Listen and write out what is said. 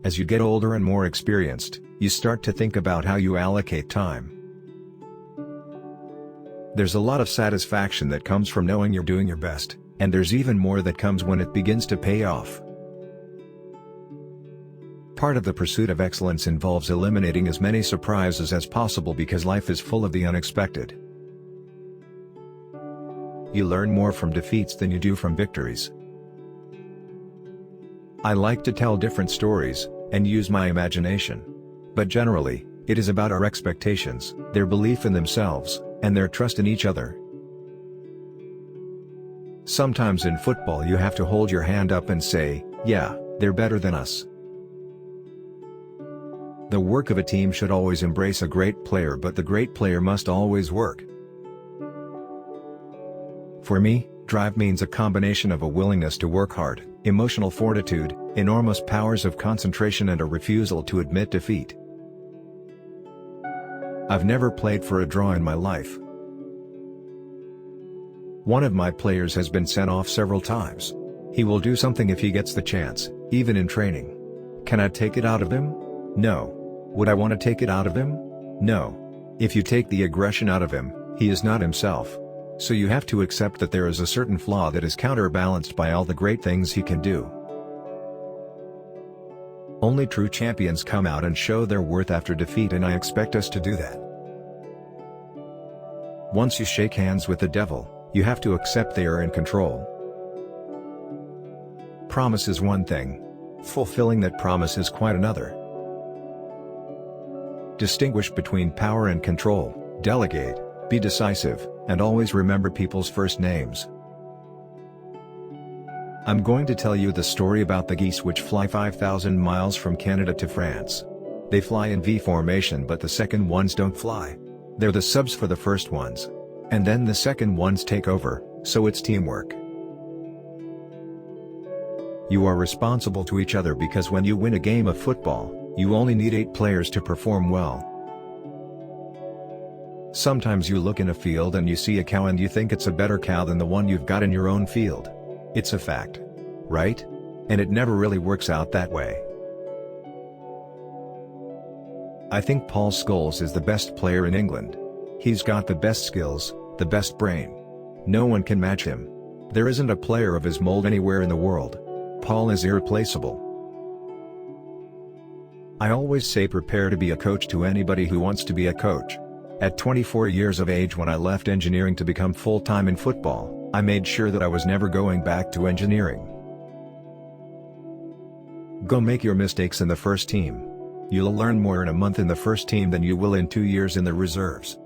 As you get older and more experienced, you start to think about how you allocate time. There's a lot of satisfaction that comes from knowing you're doing your best, and there's even more that comes when it begins to pay off. Part of the pursuit of excellence involves eliminating as many surprises as possible because life is full of the unexpected. You learn more from defeats than you do from victories. I like to tell different stories, and use my imagination. But generally, it is about our expectations, their belief in themselves, and their trust in each other. Sometimes in football you have to hold your hand up and say, yeah, they're better than us. The work of a team should always embrace a great player, but the great player must always work. For me, drive means a combination of a willingness to work hard, emotional fortitude, enormous powers of concentration, and a refusal to admit defeat. I've never played for a draw in my life. One of my players has been sent off several times. He will do something if he gets the chance, even in training. Can I take it out of him? No. Would I want to take it out of him? No. If you take the aggression out of him, he is not himself. So you have to accept that there is a certain flaw that is counterbalanced by all the great things he can do. Only true champions come out and show their worth after defeat, and I expect us to do that. Once you shake hands with the devil, you have to accept they are in control. Promise is one thing. Fulfilling that promise is quite another. Distinguish between power and control, delegate, be decisive, and always remember people's first names. I'm going to tell you the story about the geese which fly 5,000 miles from Canada to France. They fly in V formation, but the second ones don't fly. They're the subs for the first ones. And then the second ones take over, so it's teamwork. You are responsible to each other because when you win a game of football, you only need 8 players to perform well. Sometimes you look in a field and you see a cow and you think it's a better cow than the one you've got in your own field. It's a fact. Right? And it never really works out that way. I think Paul Scholes is the best player in England. He's got the best skills, the best brain. No one can match him. There isn't a player of his mold anywhere in the world. Paul is irreplaceable. I always say prepare to be a coach to anybody who wants to be a coach. At 24 years of age, when I left engineering to become full-time in football, I made sure that I was never going back to engineering. Go make your mistakes in the first team. You'll learn more in a month in the first team than you will in 2 years in the reserves.